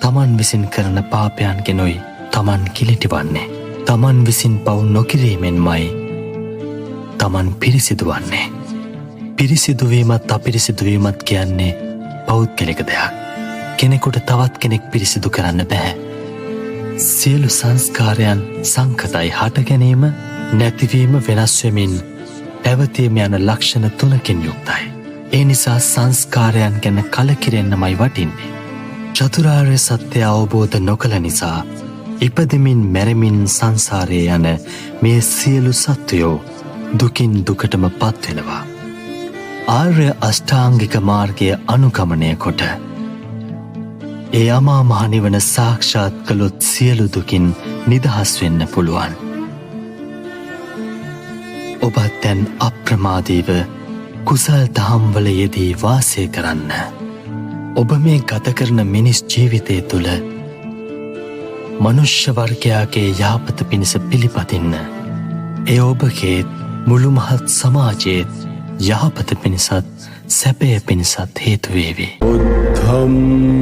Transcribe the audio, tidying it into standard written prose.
තමන් විසින් කරන පාපයන් කෙනොයි තමන් කිලිටිවන්නේ. තමන් විසින් පව් නොකිරීමෙන්මයි තමන් පිරිසිදු වන්නේ. පිරිසිදුවීමත් අපිරිසිදුවීමත් කියන්නේ පෞද්ගලික දෙයක්. කෙනෙකුට තවත් කෙනෙක් පිරිසිදු කරන්න බැහැ. සියලු සංස්කාරයන් සංකතයි. හට ගැනීම නැතිවීම වෙනස්වෙමින් පැවතීම යන ලක්ෂණ තුනකින් යුක්තයි. ඒ නිසා සංස්කාරයන් ගැන කලකිරෙන්නමයි වටින්නේ. චතුරාර්ය සත්‍ය අවබෝධ නොකළ නිසා ඉපදෙමින් මැරෙමින් සංසාරයේ යන මේ සියලු සත්වයෝ දුකින් දුකටම පත්වෙනවා. ආර්ය අෂ්ටාංගික මාර්ගය අනුගමනය කොට ඒ අමා මහ නිවන සාක්ෂාත් කළොත් සියලු දුකින් නිදහස් වෙන්න පුළුවන්. ඔබත් දැන් අප්‍රමාදීව කුසල් දහම්වල යෙදී වාසය කරන්න. ඔබ මේ ගත කරන මිනිස් ජීවිතය තුළ මනුෂ්‍ය වර්ගයාගේ යහපත පිණිස පිළිපදින්න. ඒ ඔබගේත් මුළු මහත් සමාජයේත් යහපත පිණිසත් සැපය පිණිසත් හේතු වේවි. බුද්ධම්